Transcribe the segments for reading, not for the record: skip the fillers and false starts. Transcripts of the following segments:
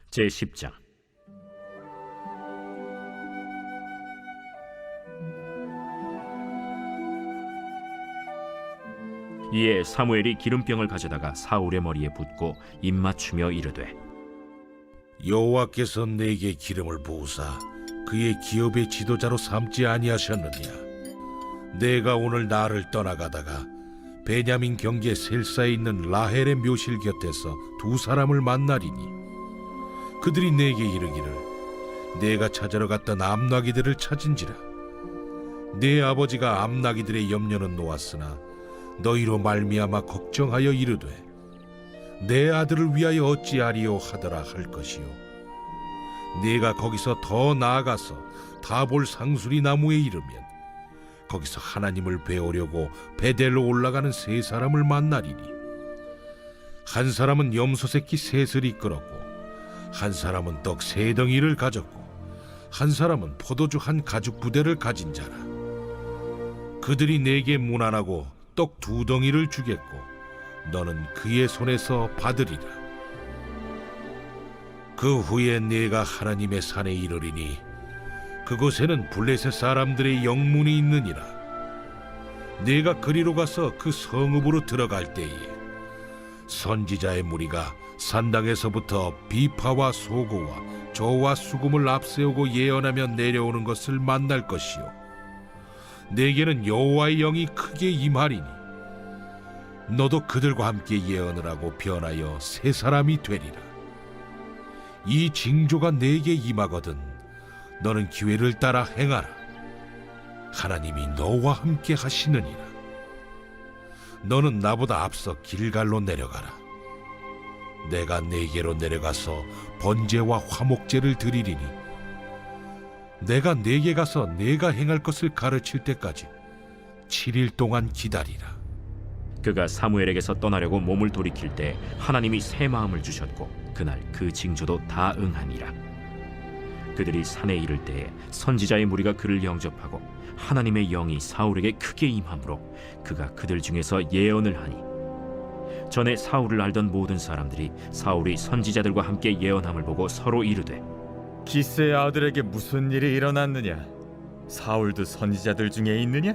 제10장. 이에 사무엘이 기름병을 가져다가 사울의 머리에 붓고 입맞추며 이르되, 여호와께서 내게 기름을 부으사 그의 기업의 지도자로 삼지 아니하셨느냐? 내가 오늘 나를 떠나가다가 베냐민 경계 셀사에 있는 라헬의 묘실 곁에서 두 사람을 만나리니 그들이 내게 이르기를 내가 찾으러 갔던 암나기들을 찾은지라. 내 아버지가 암나기들의 염려는 놓았으나 너희로 말미암아 걱정하여 이르되 내 아들을 위하여 어찌하리요 하더라 할 것이요. 내가 거기서 더 나아가서 다볼 상수리 나무에 이르면 거기서 하나님을 배우려고 베델로 올라가는 세 사람을 만나리니 한 사람은 염소 새끼 셋을 이끌었고 한 사람은 떡 세 덩이를 가졌고 한 사람은 포도주 한 가죽 부대를 가진 자라. 그들이 내게 문안하고 떡 두 덩이를 주겠고 너는 그의 손에서 받으리라. 그 후에 내가 하나님의 산에 이르리니 그곳에는 블레셋 사람들의 영문이 있느니라. 내가 그리로 가서 그 성읍으로 들어갈 때에 선지자의 무리가 산당에서부터 비파와 소고와 저와 수금을 앞세우고 예언하며 내려오는 것을 만날 것이요. 내게는 여호와의 영이 크게 임하리니 너도 그들과 함께 예언을 하고 변하여 새 사람이 되리라. 이 징조가 내게 임하거든 너는 기회를 따라 행하라. 하나님이 너와 함께 하시느니라. 너는 나보다 앞서 길갈로 내려가라. 내가 네게로 내려가서 번제와 화목제를 드리리니 내가 네게 가서 내가 행할 것을 가르칠 때까지 7일 동안 기다리라. 그가 사무엘에게서 떠나려고 몸을 돌이킬 때 하나님이 새 마음을 주셨고 그날 그 징조도 다 응하니라. 그들이 산에 이를 때에 선지자의 무리가 그를 영접하고 하나님의 영이 사울에게 크게 임함으로 그가 그들 중에서 예언을 하니 전에 사울을 알던 모든 사람들이 사울이 선지자들과 함께 예언함을 보고 서로 이르되, 기스의 아들에게 무슨 일이 일어났느냐? 사울도 선지자들 중에 있느냐?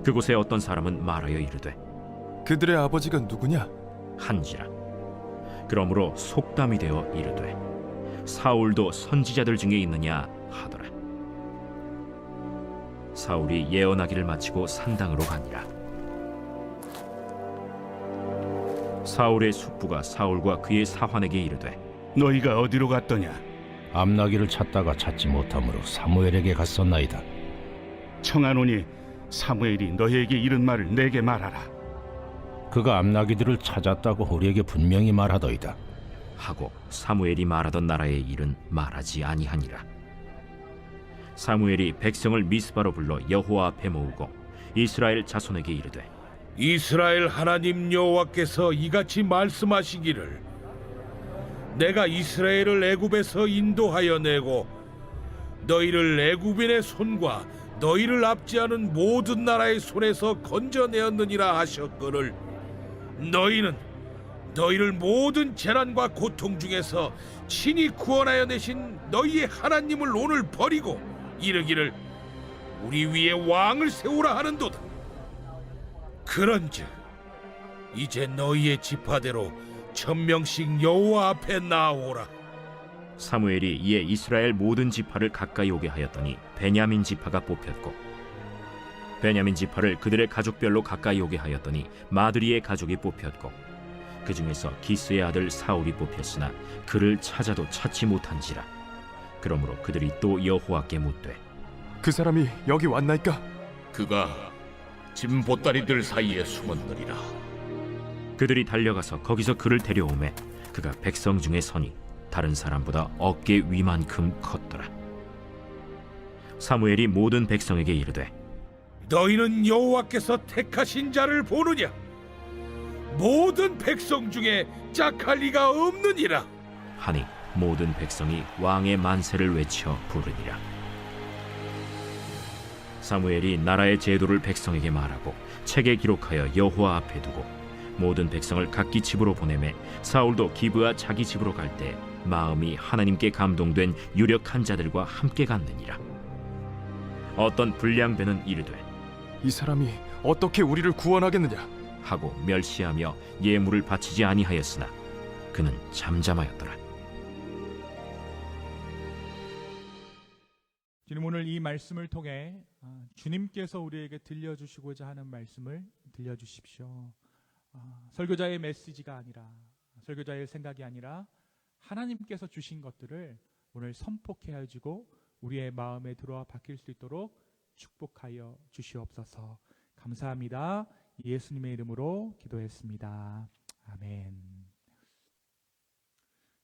그곳에 어떤 사람은 말하여 이르되, 그들의 아버지가 누구냐? 한지라. 그러므로 속담이 되어 이르되, 사울도 선지자들 중에 있느냐 하더라. 사울이 예언하기를 마치고 산당으로 가니라. 사울의 숙부가 사울과 그의 사환에게 이르되, 너희가 어디로 갔더냐? 암나기를 찾다가 찾지 못하므로 사무엘에게 갔었나이다. 청하노니 사무엘이 너희에게 이른 말을 내게 말하라. 그가 암나기들을 찾았다고 우리에게 분명히 말하더이다. 하고 사무엘이 말하던 나라의 일은 말하지 아니하니라. 사무엘이 백성을 미스바로 불러 여호와 앞에 모으고 이스라엘 자손에게 이르되, 이스라엘 하나님 여호와께서 이같이 말씀하시기를 내가 이스라엘을 애굽에서 인도하여 내고 너희를 애굽인의 손과 너희를 압제하는 모든 나라의 손에서 건져내었느니라 하셨거늘 너희는 너희를 모든 재난과 고통 중에서 친히 구원하여 내신 너희의 하나님을 오늘 버리고 이르기를 우리 위에 왕을 세우라 하는도다. 그런즉 이제 너희의 지파대로 1000명씩 여호와 앞에 나오라. 사무엘이 이에 이스라엘 모든 지파를 가까이 오게 하였더니 베냐민 지파가 뽑혔고 베냐민 지파를 그들의 가족별로 가까이 오게 하였더니 마드리의 가족이 뽑혔고 그 중에서 기스의 아들 사울이 뽑혔으나 그를 찾아도 찾지 못한지라. 그러므로 그들이 또 여호와께 묻되, 그 사람이 여기 왔나이까? 그가 짐 보따리들 사이에 숨었느니라. 그들이 달려가서 거기서 그를 데려오매 그가 백성 중에 서니 다른 사람보다 어깨 위만큼 컸더라. 사무엘이 모든 백성에게 이르되, 너희는 여호와께서 택하신 자를 보느냐? 모든 백성 중에 짝할 리가 없느니라. 하니 모든 백성이 왕의 만세를 외쳐 부르니라. 사무엘이 나라의 제도를 백성에게 말하고 책에 기록하여 여호와 앞에 두고 모든 백성을 각기 집으로 보내매 사울도 기브아 자기 집으로 갈 때 마음이 하나님께 감동된 유력한 자들과 함께 갔느니라. 어떤 불량배는 이르되 이 사람이 어떻게 우리를 구원하겠느냐? 하고 멸시하며 예물을 바치지 아니하였으나 그는 잠잠하였더라. 주님, 오늘 이 말씀을 통해 주님께서 우리에게 들려주시고자 하는 말씀을 들려주십시오. 설교자의 메시지가 아니라, 설교자의 생각이 아니라 하나님께서 주신 것들을 오늘 선포해 주고 우리의 마음에 들어와 박힐 수 있도록 축복하여 주시옵소서. 감사합니다. 예수님의 이름으로 기도했습니다. 아멘.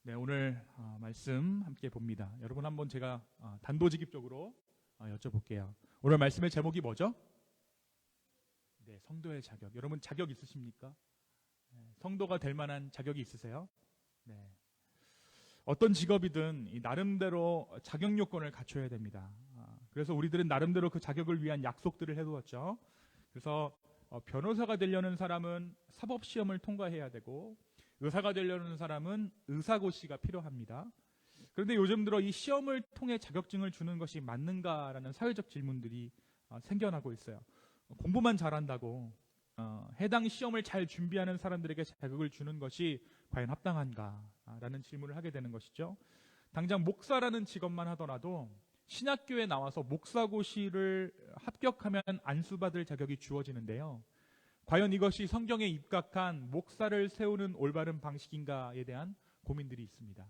네, 오늘 말씀 함께 봅니다. 여러분, 한번 제가 단도직입적으로 여쭤볼게요. 오늘 말씀의 제목이 뭐죠? 네, 성도의 자격. 여러분, 자격 있으십니까? 성도가 될 만한 자격이 있으세요? 네. 어떤 직업이든 이 나름대로 자격 요건을 갖춰야 됩니다. 그래서 우리들은 나름대로 그 자격을 위한 약속들을 해두었죠. 그래서 변호사가 되려는 사람은 사법시험을 통과해야 되고, 의사가 되려는 사람은 의사고시가 필요합니다. 그런데 요즘 들어 이 시험을 통해 자격증을 주는 것이 맞는가라는 사회적 질문들이 생겨나고 있어요. 공부만 잘한다고 해당 시험을 잘 준비하는 사람들에게 자격을 주는 것이 과연 합당한가라는 질문을 하게 되는 것이죠. 당장 목사라는 직업만 하더라도 신학교에 나와서 목사고시를 합격하면 안수받을 자격이 주어지는데요. 과연 이것이 성경에 입각한 목사를 세우는 올바른 방식인가에 대한 고민들이 있습니다.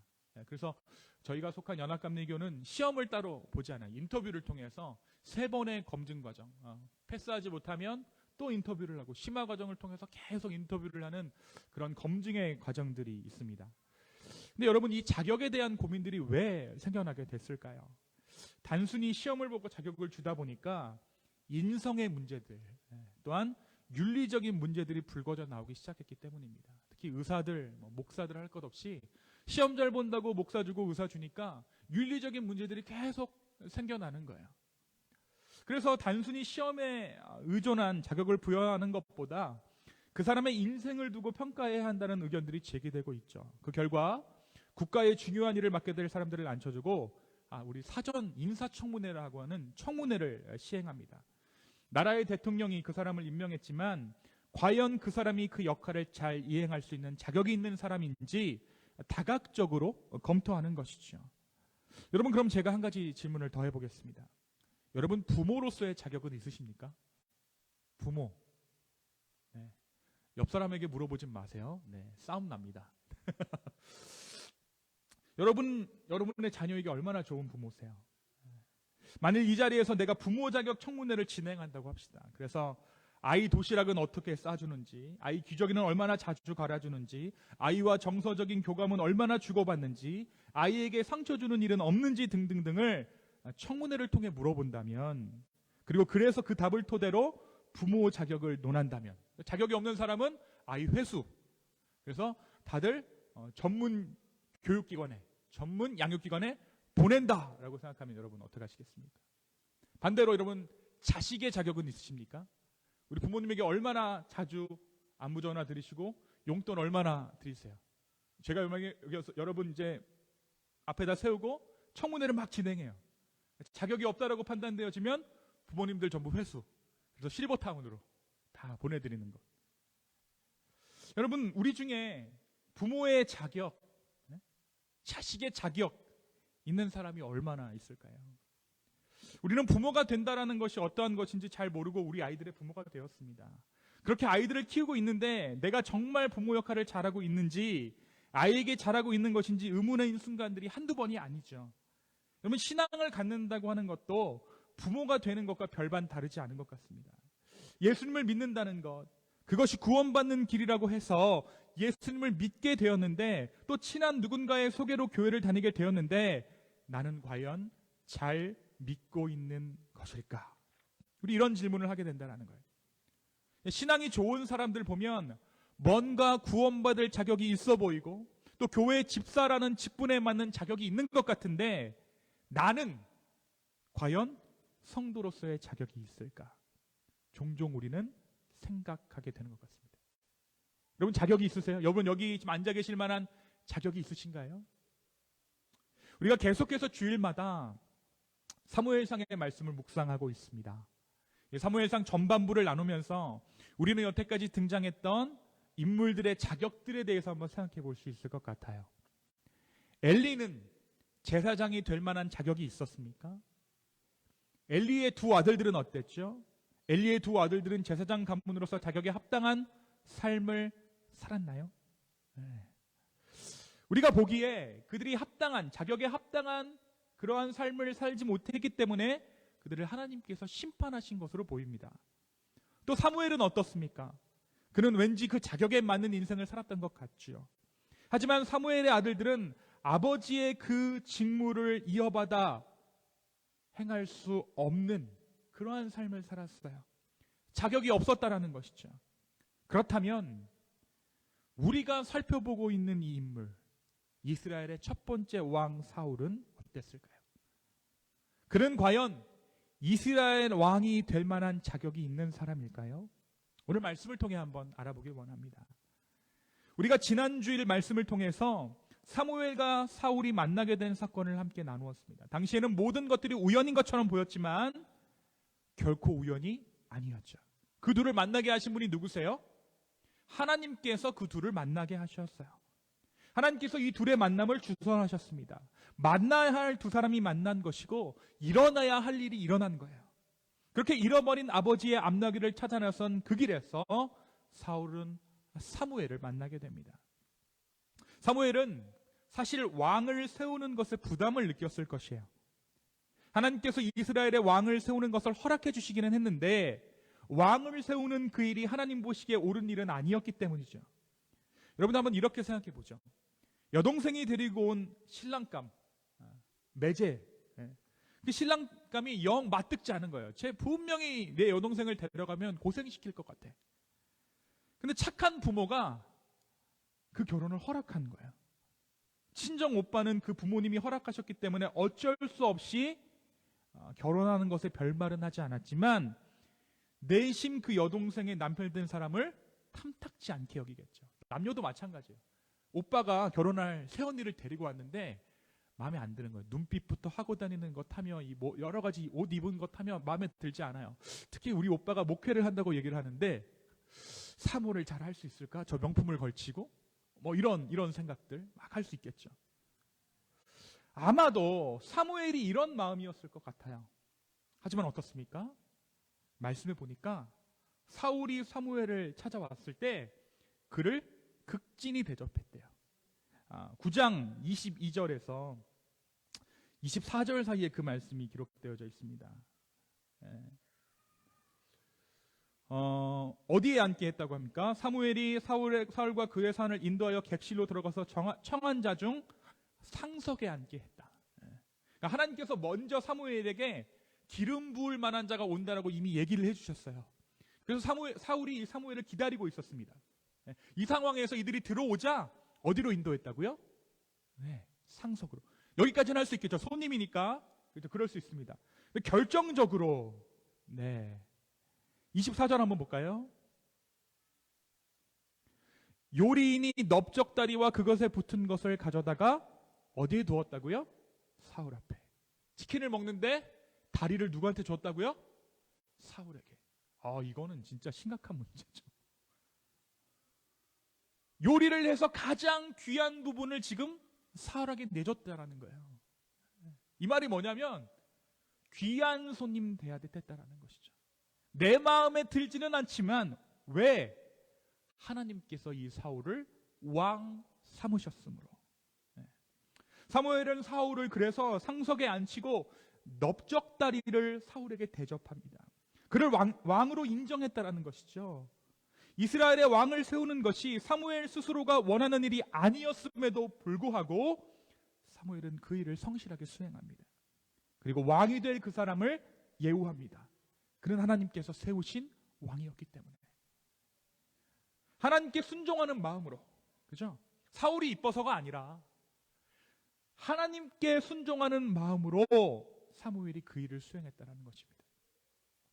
그래서 저희가 속한 연합감리교는 시험을 따로 보지 않아요. 인터뷰를 통해서 3번의 검증 과정, 패스하지 못하면 또 인터뷰를 하고 심화 과정을 통해서 계속 인터뷰를 하는 그런 검증의 과정들이 있습니다. 근데 여러분, 이 자격에 대한 고민들이 왜 생겨나게 됐을까요? 단순히 시험을 보고 자격을 주다 보니까 인성의 문제들, 또한 윤리적인 문제들이 불거져 나오기 시작했기 때문입니다. 특히 의사들, 목사들 할 것 없이 시험 잘 본다고 목사 주고 의사 주니까 윤리적인 문제들이 계속 생겨나는 거예요. 그래서 단순히 시험에 의존한 자격을 부여하는 것보다 그 사람의 인생을 두고 평가해야 한다는 의견들이 제기되고 있죠. 그 결과 국가의 중요한 일을 맡게 될 사람들을 앉혀주고 우리 사전 인사청문회라고 하는 청문회를 시행합니다. 나라의 대통령이 그 사람을 임명했지만 과연 그 사람이 그 역할을 잘 이행할 수 있는 자격이 있는 사람인지 다각적으로 검토하는 것이죠. 여러분, 그럼 제가 한 가지 질문을 더 해보겠습니다. 여러분, 부모로서의 자격은 있으십니까? 부모. 네. 옆 사람에게 물어보지 마세요. 네, 싸움 납니다. 여러분의 자녀에게 얼마나 좋은 부모세요? 만일 이 자리에서 내가 부모 자격 청문회를 진행한다고 합시다. 그래서 아이 도시락은 어떻게 싸주는지, 아이 기저귀는 얼마나 자주 갈아주는지, 아이와 정서적인 교감은 얼마나 주고받는지, 아이에게 상처 주는 일은 없는지 등등등을 청문회를 통해 물어본다면, 그리고 그래서 그 답을 토대로 부모 자격을 논한다면, 자격이 없는 사람은 아이 회수, 그래서 다들 전문 교육기관에, 전문 양육기관에 보낸다라고 생각하면 여러분 어떻게 하시겠습니까? 반대로 여러분, 자식의 자격은 있으십니까? 우리 부모님에게 얼마나 자주 안부 전화 드리시고 용돈 얼마나 드리세요? 제가 여러분 이제 앞에다 세우고 청문회를 막 진행해요. 자격이 없다라고 판단되어지면 부모님들 전부 회수, 그래서 실버타운으로 다 보내드리는 것. 여러분, 우리 중에 부모의 자격, 자식의 자격 있는 사람이 얼마나 있을까요? 우리는 부모가 된다라는 것이 어떠한 것인지 잘 모르고 우리 아이들의 부모가 되었습니다. 그렇게 아이들을 키우고 있는데 내가 정말 부모 역할을 잘하고 있는지, 아이에게 잘하고 있는 것인지 의문의 순간들이 한두 번이 아니죠. 여러분, 신앙을 갖는다고 하는 것도 부모가 되는 것과 별반 다르지 않은 것 같습니다. 예수님을 믿는다는 것, 그것이 구원받는 길이라고 해서 예수님을 믿게 되었는데, 또 친한 누군가의 소개로 교회를 다니게 되었는데, 나는 과연 잘 믿고 있는 것일까? 우리 이런 질문을 하게 된다는 거예요. 신앙이 좋은 사람들 보면 뭔가 구원받을 자격이 있어 보이고 또 교회 집사라는 직분에 맞는 자격이 있는 것 같은데, 나는 과연 성도로서의 자격이 있을까? 종종 우리는 생각하게 되는 것 같습니다. 여러분 자격이 있으세요? 여러분 여기 지금 앉아 계실 만한 자격이 있으신가요? 우리가 계속해서 주일마다 사무엘상의 말씀을 묵상하고 있습니다. 사무엘상 전반부를 나누면서 우리는 여태까지 등장했던 인물들의 자격들에 대해서 한번 생각해 볼 수 있을 것 같아요. 엘리는 제사장이 될 만한 자격이 있었습니까? 엘리의 두 아들들은 어땠죠? 엘리의 두 아들들은 제사장 가문으로서 자격에 합당한 삶을 살았나요? 네. 우리가 보기에 그들이 합당한, 자격에 합당한 그러한 삶을 살지 못했기 때문에 그들을 하나님께서 심판하신 것으로 보입니다. 또 사무엘은 어떻습니까? 그는 왠지 그 자격에 맞는 인생을 살았던 것 같지요. 하지만 사무엘의 아들들은 아버지의 그 직무를 이어받아 행할 수 없는 그러한 삶을 살았어요. 자격이 없었다라는 것이죠. 그렇다면 우리가 살펴보고 있는 이 인물, 이스라엘의 첫 번째 왕 사울은 어땠을까요? 그는 과연 이스라엘 왕이 될 만한 자격이 있는 사람일까요? 오늘 말씀을 통해 한번 알아보길 원합니다. 우리가 지난주일 말씀을 통해서 사무엘과 사울이 만나게 된 사건을 함께 나누었습니다. 당시에는 모든 것들이 우연인 것처럼 보였지만 결코 우연이 아니었죠. 그 둘을 만나게 하신 분이 누구세요? 하나님께서 그 둘을 만나게 하셨어요. 하나님께서 이 둘의 만남을 주선하셨습니다. 만나야 할 두 사람이 만난 것이고 일어나야 할 일이 일어난 거예요. 그렇게 잃어버린 아버지의 암나귀를 찾아 나선 그 길에서 사울은 사무엘을 만나게 됩니다. 사무엘은 사실 왕을 세우는 것에 부담을 느꼈을 것이에요. 하나님께서 이스라엘의 왕을 세우는 것을 허락해 주시기는 했는데 왕을 세우는 그 일이 하나님 보시기에 옳은 일은 아니었기 때문이죠. 여러분 한번 이렇게 생각해 보죠. 여동생이 데리고 온 신랑감, 매제, 그 신랑감이 영 맞득지 않은 거예요. 쟤 분명히 내 여동생을 데려가면 고생시킬 것 같아. 근데 착한 부모가 그 결혼을 허락한 거예요. 친정 오빠는 그 부모님이 허락하셨기 때문에 어쩔 수 없이 결혼하는 것에 별말은 하지 않았지만 내심 그 여동생의 남편 된 사람을 탐탁지 않게 여기겠죠. 남녀도 마찬가지예요. 오빠가 결혼할 새언니를 데리고 왔는데 마음에 안 드는 거예요. 눈빛부터 하고 다니는 것 하며 여러 가지 옷 입은 것 하며 마음에 들지 않아요. 특히 우리 오빠가 목회를 한다고 얘기를 하는데 사모를 잘 할 수 있을까? 저 명품을 걸치고 이런 생각들 막 할 수 있겠죠. 아마도 사무엘이 이런 마음이었을 것 같아요. 하지만 어떻습니까? 말씀해 보니까 사울이 사무엘을 찾아왔을 때 그를 극진히 대접했대요. 9장 22절에서 24절 사이에 그 말씀이 기록되어져 있습니다. 어디에 앉게 했다고 합니까? 사무엘이 사울과 그의 산을 인도하여 객실로 들어가서 청한 자 중 상석에 앉게 했다. 그러니까 하나님께서 먼저 사무엘에게 기름 부을 만한 자가 온다라고 이미 얘기를 해주셨어요. 그래서 사울이 사무엘을 기다리고 있었습니다. 이 상황에서 이들이 들어오자 어디로 인도했다고요? 네, 상석으로. 여기까지는 할 수 있겠죠. 손님이니까. 그렇죠. 그럴 수 있습니다. 결정적으로 24절 한번 볼까요? 요리인이 넓적다리와 그것에 붙은 것을 가져다가 어디에 두었다고요? 사울 앞에. 치킨을 먹는데 다리를 누구한테 줬다고요? 사울에게. 이거는 진짜 심각한 문제죠. 요리를 해서 가장 귀한 부분을 지금 사울에게 내줬다라는 거예요. 이 말이 뭐냐면 귀한 손님 돼야 됐다라는 것이죠. 내 마음에 들지는 않지만 왜? 하나님께서 이 사울을 왕 삼으셨으므로. 사무엘은 사울을 그래서 상석에 앉히고 넓적다리를 사울에게 대접합니다. 그를 왕으로 인정했다라는 것이죠. 이스라엘의 왕을 세우는 것이 사무엘 스스로가 원하는 일이 아니었음에도 불구하고 사무엘은 그 일을 성실하게 수행합니다. 그리고 왕이 될 그 사람을 예우합니다. 그는 하나님께서 세우신 왕이었기 때문에. 하나님께 순종하는 마음으로, 그죠? 사울이 이뻐서가 아니라 하나님께 순종하는 마음으로 사무엘이 그 일을 수행했다는 것입니다.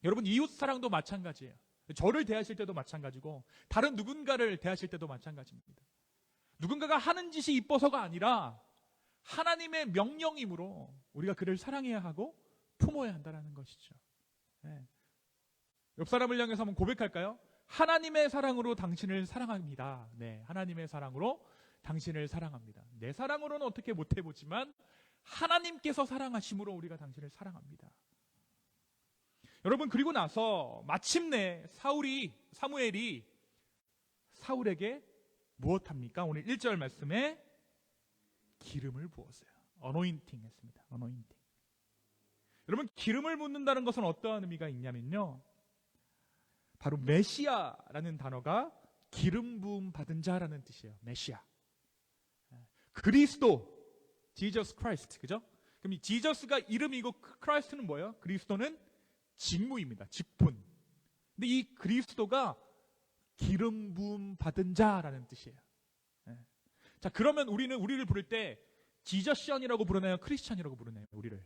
여러분 이웃 사랑도 마찬가지예요. 저를 대하실 때도 마찬가지고 다른 누군가를 대하실 때도 마찬가지입니다. 누군가가 하는 짓이 이뻐서가 아니라 하나님의 명령이므로 우리가 그를 사랑해야 하고 품어야 한다는 것이죠. 네. 옆 사람을 향해서 한번 고백할까요? 하나님의 사랑으로 당신을 사랑합니다. 네, 하나님의 사랑으로 당신을 사랑합니다. 내 사랑으로는 어떻게 못해보지만 하나님께서 사랑하심으로 우리가 당신을 사랑합니다. 여러분, 그리고 나서 마침내 사무엘이 사울에게 무엇합니까? 오늘 1절 말씀에 기름을 부었어요. 어노인팅 했습니다. 어노인팅. 여러분, 기름을 붓는다는 것은 어떠한 의미가 있냐면요, 바로 메시아라는 단어가 기름 부음 받은 자라는 뜻이에요. 메시아. 그리스도, Jesus Christ, 그죠? 그럼 이 지저스가 이름이고 크라이스트는 뭐예요? 그리스도는 직무입니다. 직분. 근데 이 그리스도가 기름 부음 받은 자라는 뜻이에요. 자, 그러면 우리를 부를 때 지저시언이라고 부르나요? 크리스찬이라고 부르나요? 우리를.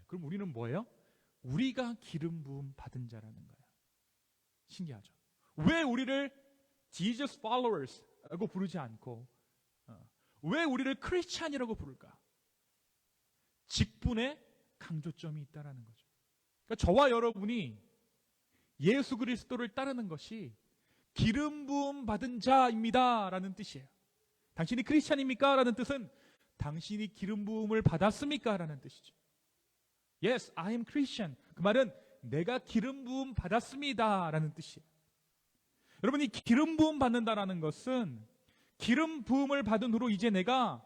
그럼 우리는 뭐예요? 우리가 기름 부음 받은 자라는 거예요. 신기하죠? 왜 우리를 Jesus followers라고 부르지 않고 왜 우리를 크리스찬이라고 부를까? 직분에 강조점이 있다라는 거죠. 그러니까 저와 여러분이 예수 그리스도를 따르는 것이 기름 부음 받은 자입니다라는 뜻이에요. 당신이 크리스찬입니까? 라는 뜻은 당신이 기름 부음을 받았습니까? 라는 뜻이죠. Yes, I am Christian. 그 말은 내가 기름 부음 받았습니다 라는 뜻이에요. 여러분, 이 기름 부음 받는다라는 것은 기름 부음을 받은 후로 이제 내가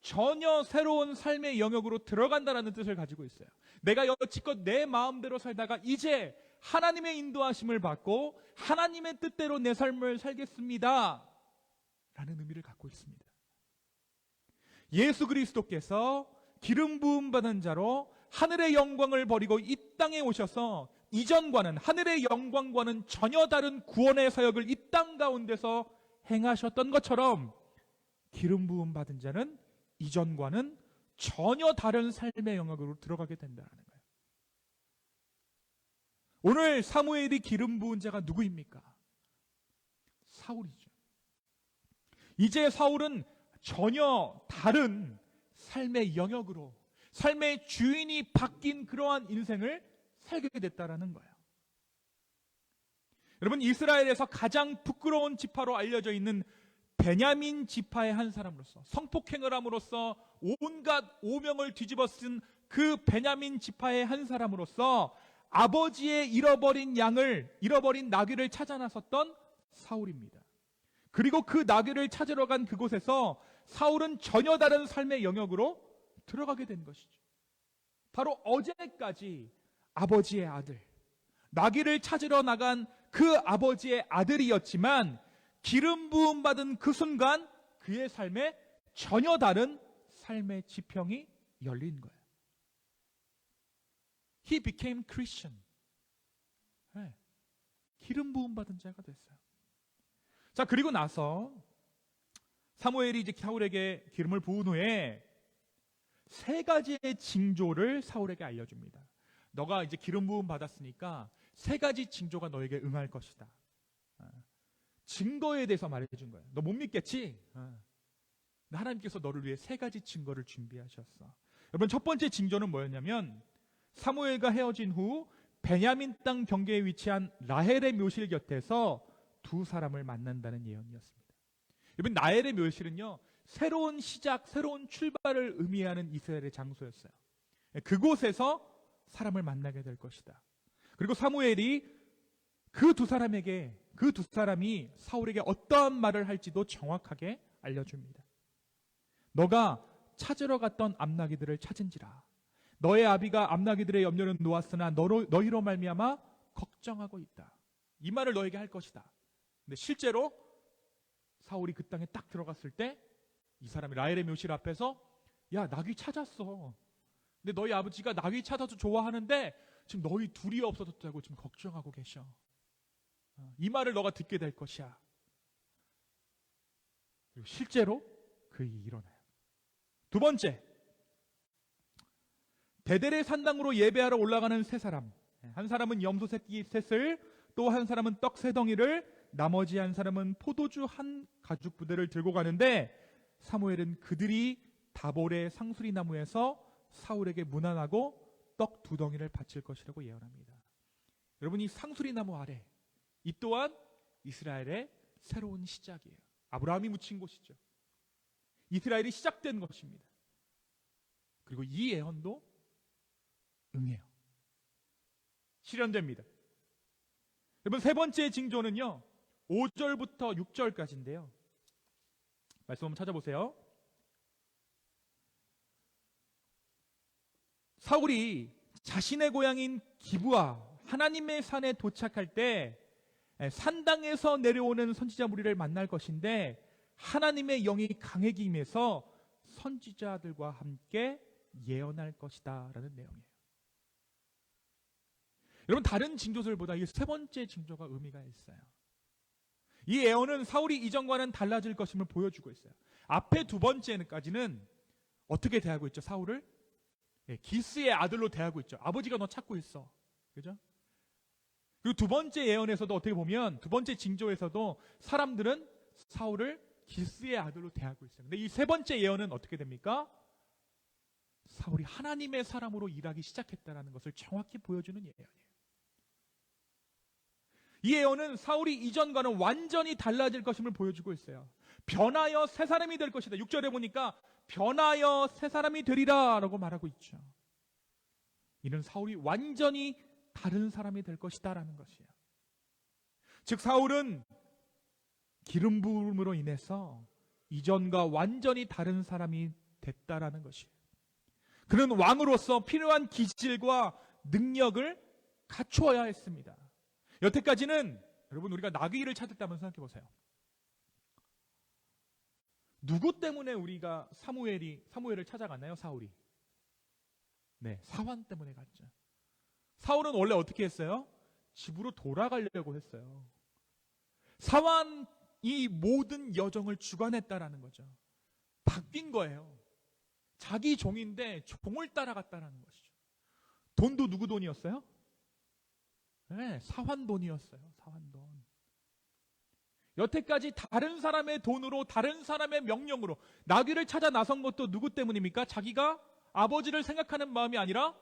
전혀 새로운 삶의 영역으로 들어간다라는 뜻을 가지고 있어요. 내가 여지껏 내 마음대로 살다가 이제 하나님의 인도하심을 받고 하나님의 뜻대로 내 삶을 살겠습니다 라는 의미를 갖고 있습니다. 예수 그리스도께서 기름 부음 받은 자로 하늘의 영광을 버리고 이 땅에 오셔서 이전과는, 하늘의 영광과는 전혀 다른 구원의 사역을 이 땅 가운데서 행하셨던 것처럼 기름 부음 받은 자는 이전과는 전혀 다른 삶의 영역으로 들어가게 된다는 거예요. 오늘 사무엘이 기름 부은 자가 누구입니까? 사울이죠. 이제 사울은 전혀 다른 삶의 영역으로, 삶의 주인이 바뀐 그러한 인생을 살게 됐다라는 거예요. 여러분, 이스라엘에서 가장 부끄러운 지파로 알려져 있는 베냐민 지파의 한 사람으로서, 성폭행을 함으로써 온갖 오명을 뒤집어 쓴 그 베냐민 지파의 한 사람으로서 아버지의 잃어버린 나귀를 찾아 나섰던 사울입니다. 그리고 그 나귀를 찾으러 간 그곳에서 사울은 전혀 다른 삶의 영역으로 들어가게 된 것이죠. 바로 어제까지 아버지의 아들, 나귀를 찾으러 나간 그 아버지의 아들이었지만 기름 부음 받은 그 순간 그의 삶에 전혀 다른 삶의 지평이 열린 거예요. He became Christian. 기름 부음 받은 자가 됐어요. 자, 그리고 나서 사무엘이 이제 사울에게 기름을 부은 후에 세 가지의 징조를 사울에게 알려줍니다. 너가 이제 기름 부음 받았으니까 세 가지 징조가 너에게 응할 것이다. 증거에 대해서 말해준 거예요. 너 못 믿겠지? 하나님께서 너를 위해 세 가지 증거를 준비하셨어. 여러분, 첫 번째 징조는 뭐였냐면 사무엘과 헤어진 후 베냐민 땅 경계에 위치한 라헬의 묘실 곁에서 두 사람을 만난다는 예언이었습니다. 여러분, 라헬의 묘실은요, 새로운 시작, 새로운 출발을 의미하는 이스라엘의 장소였어요. 그곳에서 사람을 만나게 될 것이다. 그리고 사무엘이 그 두 사람이 사울에게 어떠한 말을 할지도 정확하게 알려줍니다. 너가 찾으러 갔던 암나귀들을 찾은지라. 너의 아비가 암나귀들의 염려는 놓았으나 너희로 말미암아 걱정하고 있다. 이 말을 너에게 할 것이다. 근데 실제로 사울이 그 땅에 딱 들어갔을 때 이 사람이 라헬의 묘실 앞에서 야, 나귀 찾았어. 근데 너희 아버지가 나귀 찾아서 좋아하는데 지금 너희 둘이 없어졌다고 지금 걱정하고 계셔. 이 말을 너가 듣게 될 것이야. 그리고 실제로 그 일이 일어나요. 두 번째, 베델의 산당으로 예배하러 올라가는 세 사람, 한 사람은 염소 새끼 셋을, 또 한 사람은 떡 세 덩이를, 나머지 한 사람은 포도주 한 가죽 부대를 들고 가는데 사무엘은 그들이 다볼의 상수리 나무에서 사울에게 문안하고 떡 두 덩이를 바칠 것이라고 예언합니다. 여러분, 이 상수리 나무 아래, 이 또한 이스라엘의 새로운 시작이에요. 아브라함이 묻힌 곳이죠. 이스라엘이 시작된 것입니다. 그리고 이 예언도 응해요. 실현됩니다. 여러분, 세 번째 징조는요, 5절부터 6절까지인데요. 말씀 한번 찾아보세요. 사울이 자신의 고향인 기브아 하나님의 산에 도착할 때 산당에서 내려오는 선지자 무리를 만날 것인데 하나님의 영이 강하게 임해서 선지자들과 함께 예언할 것이다 라는 내용이에요. 여러분, 다른 징조들보다 이 세 번째 징조가 의미가 있어요. 이 예언은 사울이 이전과는 달라질 것임을 보여주고 있어요. 앞에 두 번째까지는 어떻게 대하고 있죠? 사울을 기스의 아들로 대하고 있죠. 아버지가 너 찾고 있어. 그죠? 그리고 두 번째 예언에서도 어떻게 보면, 두 번째 징조에서도 사람들은 사울을 기스의 아들로 대하고 있어요. 근데 이 세 번째 예언은 어떻게 됩니까? 사울이 하나님의 사람으로 일하기 시작했다는 것을 정확히 보여주는 예언이에요. 이 예언은 사울이 이전과는 완전히 달라질 것임을 보여주고 있어요. 변하여 새 사람이 될 것이다. 6절에 보니까 변하여 새 사람이 되리라 라고 말하고 있죠. 이는 사울이 완전히 다른 사람이 될 것이다 라는 것이에요. 즉, 사울은 기름 부음으로 인해서 이전과 완전히 다른 사람이 됐다라는 것이에요. 그는 왕으로서 필요한 기질과 능력을 갖추어야 했습니다. 여태까지는 여러분, 우리가 나귀를 찾았다면 생각해 보세요. 누구 때문에 우리가 사무엘을 찾아갔나요? 사울이. 네, 사환 때문에 갔죠. 사울은 원래 어떻게 했어요? 집으로 돌아가려고 했어요. 사환이 모든 여정을 주관했다라는 거죠. 바뀐 거예요. 자기 종인데 종을 따라갔다라는 것이죠. 돈도 누구 돈이었어요? 네, 사환 돈이었어요. 사환 돈. 여태까지 다른 사람의 돈으로, 다른 사람의 명령으로 나귀를 찾아 나선 것도 누구 때문입니까? 자기가 아버지를 생각하는 마음이 아니라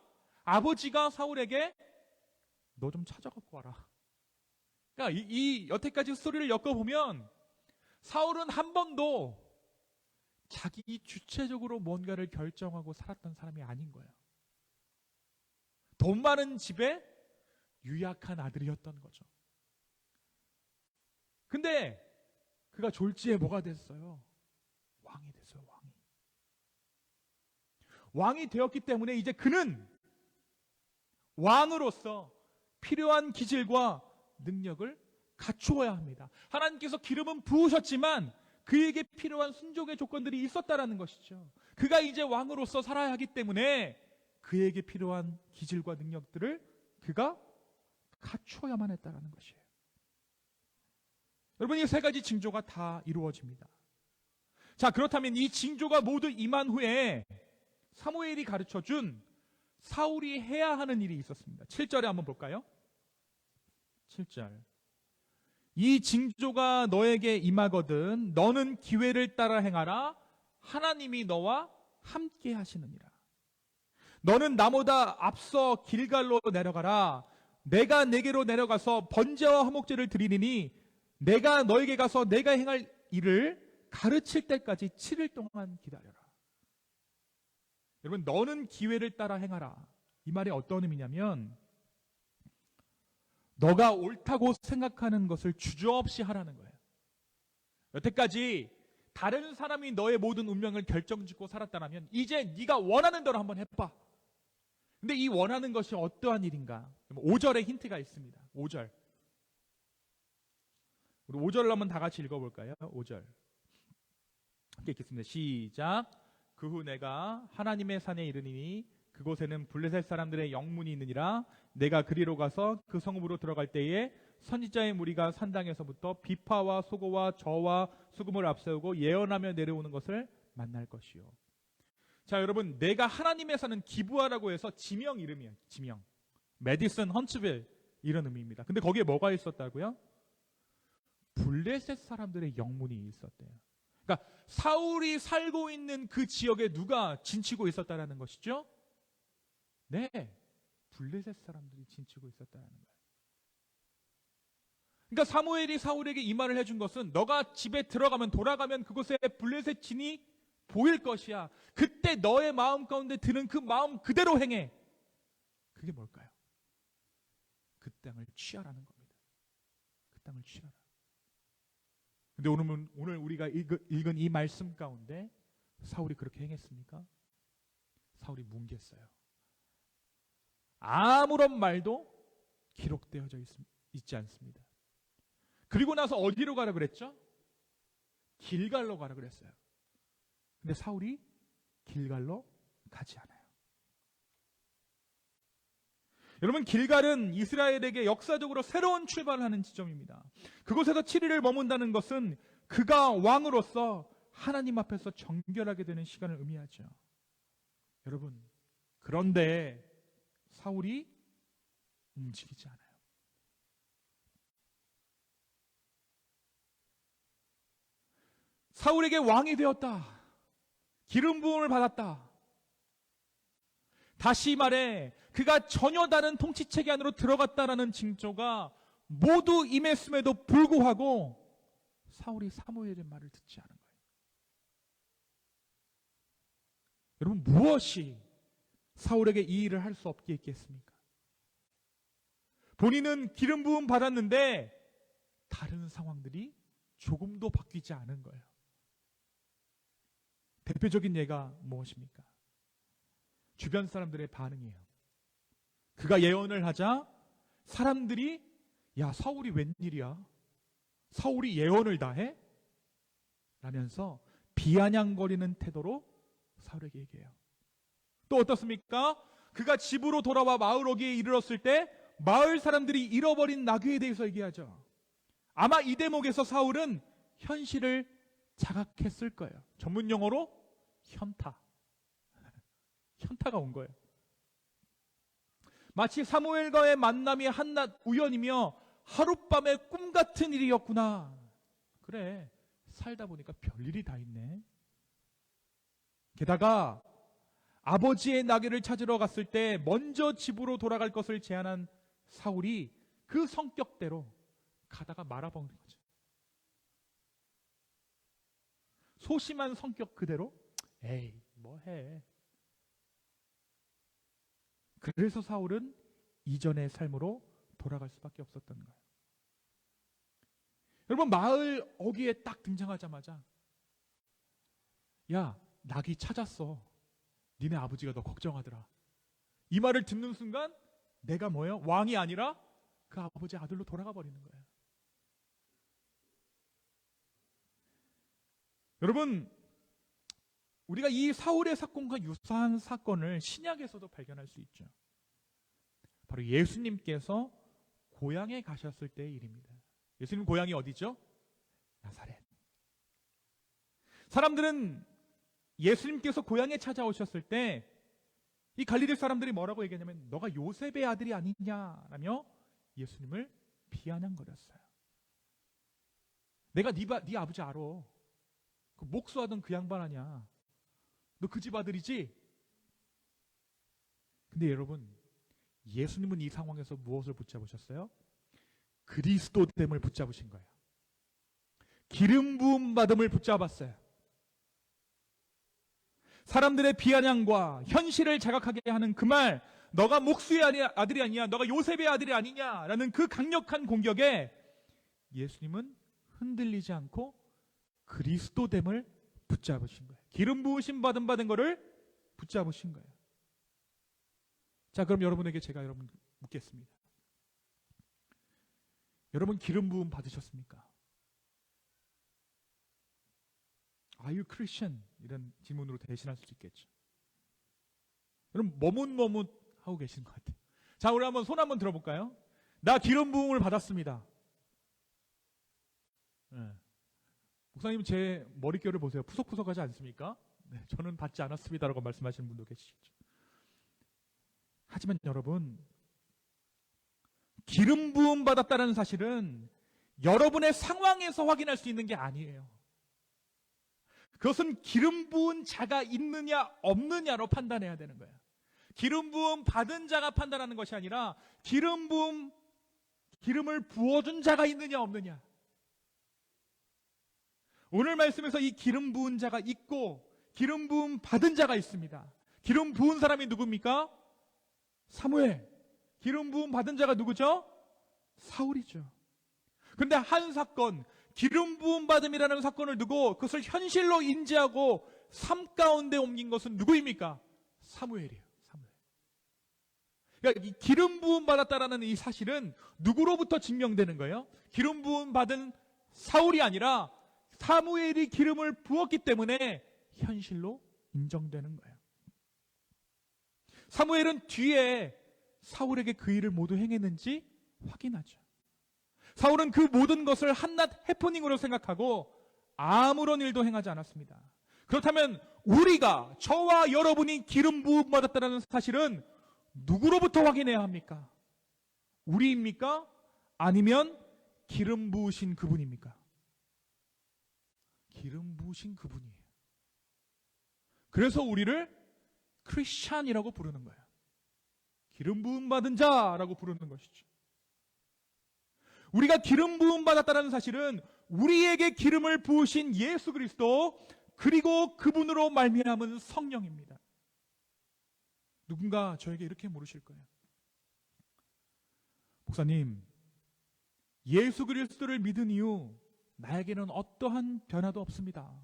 아버지가 사울에게 너 좀 찾아갖고 와라. 그러니까 이 여태까지 스토리를 엮어보면 사울은 한 번도 자기 주체적으로 뭔가를 결정하고 살았던 사람이 아닌 거예요. 돈 많은 집에 유약한 아들이었던 거죠. 근데 그가 졸지에 뭐가 됐어요? 왕이 됐어요. 왕이 되었기 때문에 이제 그는 왕으로서 필요한 기질과 능력을 갖추어야 합니다. 하나님께서 기름은 부으셨지만 그에게 필요한 순종의 조건들이 있었다라는 것이죠. 그가 이제 왕으로서 살아야 하기 때문에 그에게 필요한 기질과 능력들을 그가 갖추어야만 했다라는 것이에요. 여러분, 이 세 가지 징조가 다 이루어집니다. 자, 그렇다면 이 징조가 모두 임한 후에 사무엘이 가르쳐준 사울이 해야 하는 일이 있었습니다. 7절에 한번 볼까요? 7절. 이 징조가 너에게 임하거든 너는 기회를 따라 행하라. 하나님이 너와 함께 하시느니라. 너는 나보다 앞서 길갈로 내려가라. 내가 내게로 내려가서 번제와 화목제를 드리리니 내가 너에게 가서 내가 행할 일을 가르칠 때까지 7일 동안 기다려라. 여러분, 너는 기회를 따라 행하라. 이 말이 어떤 의미냐면 너가 옳다고 생각하는 것을 주저없이 하라는 거예요. 여태까지 다른 사람이 너의 모든 운명을 결정짓고 살았다면 이제 네가 원하는 대로 한번 해봐. 근데 이 원하는 것이 어떠한 일인가? 5절에 힌트가 있습니다. 5절. 우리 5절을 한번 다 같이 읽어볼까요? 5절. 함께 읽겠습니다. 시작. 그 후 내가 하나님의 산에 이르니니 그곳에는 블레셋 사람들의 영문이 있느니라. 내가 그리로 가서 그 성읍으로 들어갈 때에 선지자의 무리가 산당에서부터 비파와 소고와 저와 수금을 앞세우고 예언하며 내려오는 것을 만날 것이요. 자, 여러분, 내가 하나님의 산은 기브아라고 해서 지명 이름이에요. 지명. 메디슨 헌츠빌 이런 의미입니다. 근데 거기에 뭐가 있었다고요? 블레셋 사람들의 영문이 있었대요. 그러니까 사울이 살고 있는 그 지역에 누가 진치고 있었다라는 것이죠? 네, 블레셋 사람들이 진치고 있었다라는 거예요. 그러니까 사무엘이 사울에게 이 말을 해준 것은 너가 집에 돌아가면 그곳에 블레셋 진이 보일 것이야. 그때 너의 마음 가운데 드는 그 마음 그대로 행해. 그게 뭘까요? 그 땅을 취하라는 겁니다. 그 땅을 취하라. 근데 오늘 우리가 읽은 이 말씀 가운데 사울이 그렇게 행했습니까? 사울이 뭉갰어요. 아무런 말도 기록되어져 있지 않습니다. 그리고 나서 어디로 가라 그랬죠? 길갈로 가라 그랬어요. 근데 사울이 길갈로 가지 않아요. 여러분, 길갈은 이스라엘에게 역사적으로 새로운 출발을 하는 지점입니다. 그곳에서 7일을 머문다는 것은 그가 왕으로서 하나님 앞에서 정결하게 되는 시간을 의미하죠. 여러분, 그런데 사울이 움직이지 않아요. 사울에게 왕이 되었다. 기름 부음을 받았다. 다시 말해 그가 전혀 다른 통치체계 안으로 들어갔다라는 징조가 모두 임했음에도 불구하고 사울이 사무엘의 말을 듣지 않은 거예요. 여러분, 무엇이 사울에게 이 일을 할 수 없게 했겠습니까? 본인은 기름 부음 받았는데 다른 상황들이 조금도 바뀌지 않은 거예요. 대표적인 예가 무엇입니까? 주변 사람들의 반응이에요. 그가 예언을 하자 사람들이 야, 사울이 웬일이야? 사울이 예언을 다 해? 라면서 비아냥거리는 태도로 사울에게 얘기해요. 또 어떻습니까? 그가 집으로 돌아와 마을 어귀에 이르렀을 때 마을 사람들이 잃어버린 나귀에 대해서 얘기하죠. 아마 이 대목에서 사울은 현실을 자각했을 거예요. 전문 용어로 현타. 현타가 온 거예요. 마치 사무엘과의 만남이 한낱 우연이며 하룻밤의 꿈 같은 일이었구나. 그래, 살다 보니까 별일이 다 있네. 게다가 아버지의 나귀를 찾으러 갔을 때 먼저 집으로 돌아갈 것을 제안한 사울이 그 성격대로 가다가 말아먹는 거죠. 소심한 성격 그대로 에이, 뭐해. 그래서 사울은 이전의 삶으로 돌아갈 수밖에 없었던 거예요. 여러분, 마을 어귀에 딱 등장하자마자 야, 나귀 찾았어. 니네 아버지가 너 걱정하더라. 이 말을 듣는 순간 내가 뭐예요? 왕이 아니라 그 아버지 아들로 돌아가 버리는 거예요. 여러분, 우리가 이 사울의 사건과 유사한 사건을 신약에서도 발견할 수 있죠. 바로 예수님께서 고향에 가셨을 때의 일입니다. 예수님 고향이 어디죠? 나사렛. 사람들은 예수님께서 고향에 찾아오셨을 때 이 갈릴리 사람들이 뭐라고 얘기하냐면 너가 요셉의 아들이 아니냐라며 예수님을 비아냥거렸어요. 내가 네 아버지 알아. 그 목수하던 그 양반 아니야. 너 그 집 아들이지? 근데 여러분, 예수님은 이 상황에서 무엇을 붙잡으셨어요? 그리스도됨을 붙잡으신 거예요. 기름 부음 받음을 붙잡았어요. 사람들의 비아냥과 현실을 자각하게 하는 그 말, 너가 목수의 아들이 아니냐, 너가 요셉의 아들이 아니냐라는 그 강력한 공격에 예수님은 흔들리지 않고 그리스도됨을 붙잡으신 거예요. 기름 부으심 받은 거를 붙잡으신 거예요. 자, 그럼 여러분에게 제가 묻겠습니다. 여러분, 기름 부음 받으셨습니까? Are you Christian? 이런 질문으로 대신할 수 있겠죠. 여러분, 머뭇하고 계신 것 같아요. 자, 우리 손 한번 들어볼까요? 나 기름 부음을 받았습니다. 네. 목사님, 제 머릿결을 보세요. 푸석푸석하지 않습니까? 네, 저는 받지 않았습니다라고 말씀하시는 분도 계시죠. 하지만 여러분, 기름 부음 받았다는 사실은 여러분의 상황에서 확인할 수 있는 게 아니에요. 그것은 기름 부은 자가 있느냐 없느냐로 판단해야 되는 거예요. 기름 부음 받은 자가 판단하는 것이 아니라 기름을 부어준 자가 있느냐 없느냐. 오늘 말씀에서 이 기름 부은 자가 있고 기름 부음 받은 자가 있습니다. 기름 부은 사람이 누굽니까? 사무엘. 기름 부음 받은 자가 누구죠? 사울이죠. 그런데 한 사건, 기름 부음 받음이라는 사건을 두고 그것을 현실로 인지하고 삶 가운데 옮긴 것은 누구입니까? 사무엘이에요. 사무엘. 그러니까 이 기름 부음 받았다라는 이 사실은 누구로부터 증명되는 거예요? 기름 부음 받은 사울이 아니라 사무엘이 기름을 부었기 때문에 현실로 인정되는 거예요. 사무엘은 뒤에 사울에게 그 일을 모두 행했는지 확인하죠. 사울은 그 모든 것을 한낱 해프닝으로 생각하고 아무런 일도 행하지 않았습니다. 그렇다면 우리가, 저와 여러분이 기름 부음 받았다는 사실은 누구로부터 확인해야 합니까? 우리입니까? 아니면 기름 부으신 그분입니까? 기름 부으신 그분이에요. 그래서 우리를 크리스찬이라고 부르는 거예요. 기름 부음 받은 자라고 부르는 것이죠. 우리가 기름 부음 받았다는 사실은 우리에게 기름을 부으신 예수 그리스도 그리고 그분으로 말미암은 성령입니다. 누군가 저에게 이렇게 물으실 거예요. 목사님, 예수 그리스도를 믿은 이후 나에게는 어떠한 변화도 없습니다.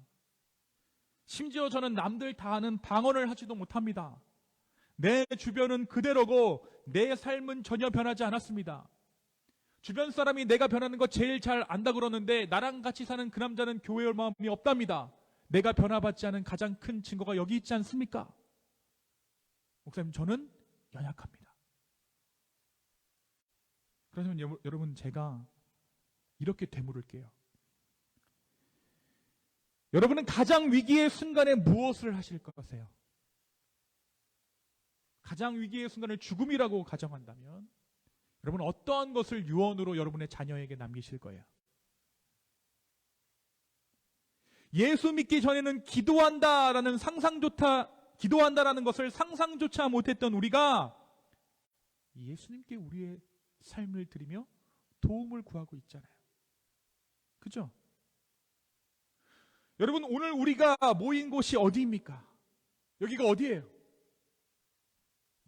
심지어 저는 남들 다 아는 방언을 하지도 못합니다. 내 주변은 그대로고 내 삶은 전혀 변하지 않았습니다. 주변 사람이 내가 변하는 거 제일 잘 안다 그러는데 나랑 같이 사는 그 남자는 교회에 올 마음이 없답니다. 내가 변화받지 않은 가장 큰 증거가 여기 있지 않습니까? 목사님, 저는 연약합니다. 그러면 여러분, 제가 이렇게 되물을게요. 여러분은 가장 위기의 순간에 무엇을 하실 것이세요? 가장 위기의 순간을 죽음이라고 가정한다면 여러분은 어떠한 것을 유언으로 여러분의 자녀에게 남기실 거예요? 예수 믿기 전에는 기도한다라는 기도한다라는 것을 상상조차 못했던 우리가 예수님께 우리의 삶을 드리며 도움을 구하고 있잖아요. 그죠? 여러분, 오늘 우리가 모인 곳이 어디입니까? 여기가 어디예요?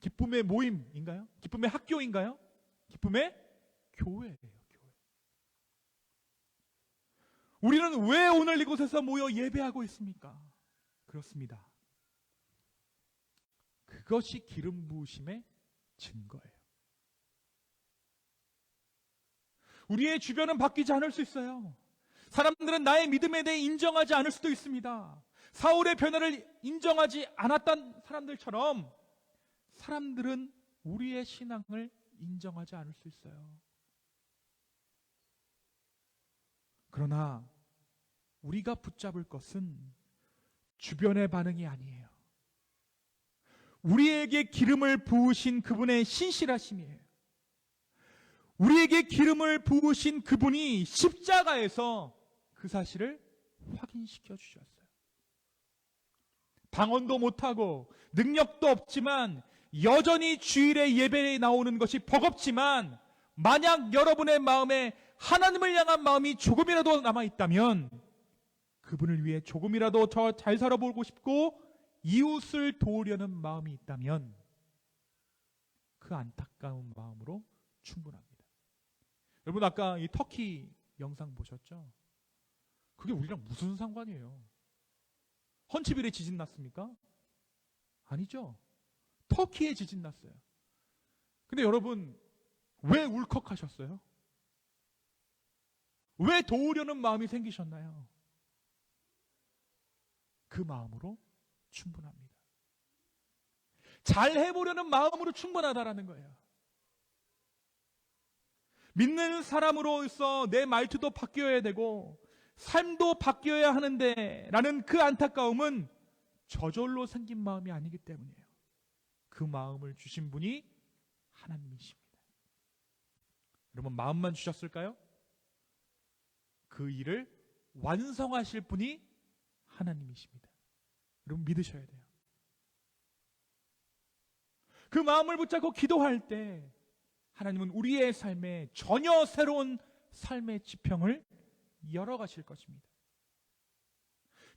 기쁨의 모임인가요? 기쁨의 학교인가요? 기쁨의 교회예요. 교회. 우리는 왜 오늘 이곳에서 모여 예배하고 있습니까? 그렇습니다. 그것이 기름 부으심의 증거예요. 우리의 주변은 바뀌지 않을 수 있어요. 사람들은 나의 믿음에 대해 인정하지 않을 수도 있습니다. 사울의 변화를 인정하지 않았던 사람들처럼 사람들은 우리의 신앙을 인정하지 않을 수 있어요. 그러나 우리가 붙잡을 것은 주변의 반응이 아니에요. 우리에게 기름을 부으신 그분의 신실하심이에요. 우리에게 기름을 부으신 그분이 십자가에서 그 사실을 확인시켜 주셨어요. 방언도 못하고 능력도 없지만 여전히 주일에 예배에 나오는 것이 버겁지만 만약 여러분의 마음에 하나님을 향한 마음이 조금이라도 남아있다면 그분을 위해 조금이라도 더 잘 살아보고 싶고 이웃을 도우려는 마음이 있다면 그 안타까운 마음으로 충분합니다. 여러분, 아까 이 터키 영상 보셨죠? 그게 우리랑 무슨 상관이에요? 헌치빌에 지진 났습니까? 아니죠. 터키에 지진 났어요. 근데 여러분, 왜 울컥하셨어요? 왜 도우려는 마음이 생기셨나요? 그 마음으로 충분합니다. 잘 해보려는 마음으로 충분하다라는 거예요. 믿는 사람으로서 내 말투도 바뀌어야 되고 삶도 바뀌어야 하는데 라는 그 안타까움은 저절로 생긴 마음이 아니기 때문이에요. 그 마음을 주신 분이 하나님이십니다. 여러분 마음만 주셨을까요? 그 일을 완성하실 분이 하나님이십니다. 여러분 믿으셔야 돼요. 그 마음을 붙잡고 기도할 때 하나님은 우리의 삶에 전혀 새로운 삶의 지평을 열어가실 것입니다.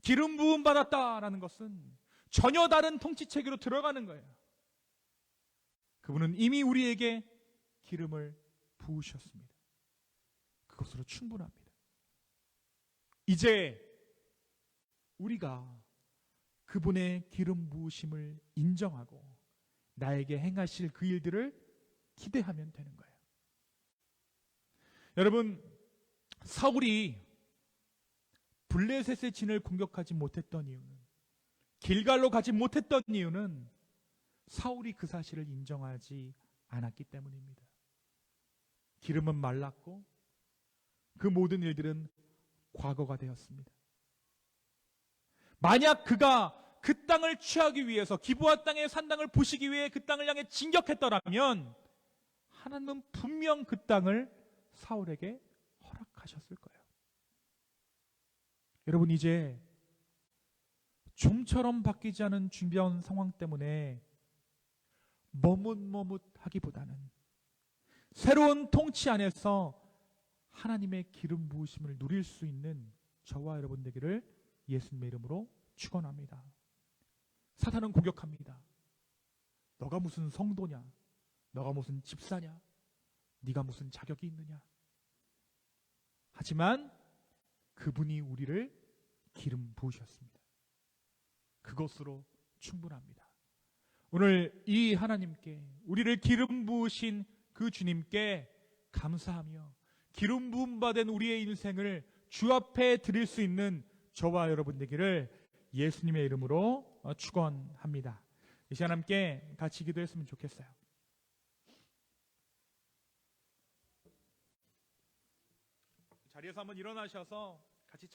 기름 부음 받았다라는 것은 전혀 다른 통치체계로 들어가는 거예요. 그분은 이미 우리에게 기름을 부으셨습니다. 그것으로 충분합니다. 이제 우리가 그분의 기름 부으심을 인정하고 나에게 행하실 그 일들을 기대하면 되는 거예요. 여러분, 사울이 블레셋의 진을 공격하지 못했던 이유는, 길갈로 가지 못했던 이유는 사울이 그 사실을 인정하지 않았기 때문입니다. 기름은 말랐고 그 모든 일들은 과거가 되었습니다. 만약 그가 그 땅을 취하기 위해서 기브아 땅의 산당을 부시기 위해 그 땅을 향해 진격했더라면 하나님은 분명 그 땅을 사울에게 허락하셨을 거예요. 여러분, 이제 좀처럼 바뀌지 않은 중요한 상황 때문에 머뭇머뭇하기보다는 새로운 통치 안에서 하나님의 기름 부으심을 누릴 수 있는 저와 여러분 되기를 예수님의 이름으로 축원합니다. 사탄은 공격합니다. 너가 무슨 성도냐? 너가 무슨 집사냐? 네가 무슨 자격이 있느냐? 하지만 그분이 우리를 기름 부으셨습니다. 그것으로 충분합니다. 오늘 이 하나님께, 우리를 기름 부으신 그 주님께 감사하며 기름 부음 받은 우리의 인생을 주 앞에 드릴 수 있는 저와 여러분 되기를 예수님의 이름으로 축원합니다. 이 시간 함께 같이 기도했으면 좋겠어요. 자리에서 한번 일어나셔서 같이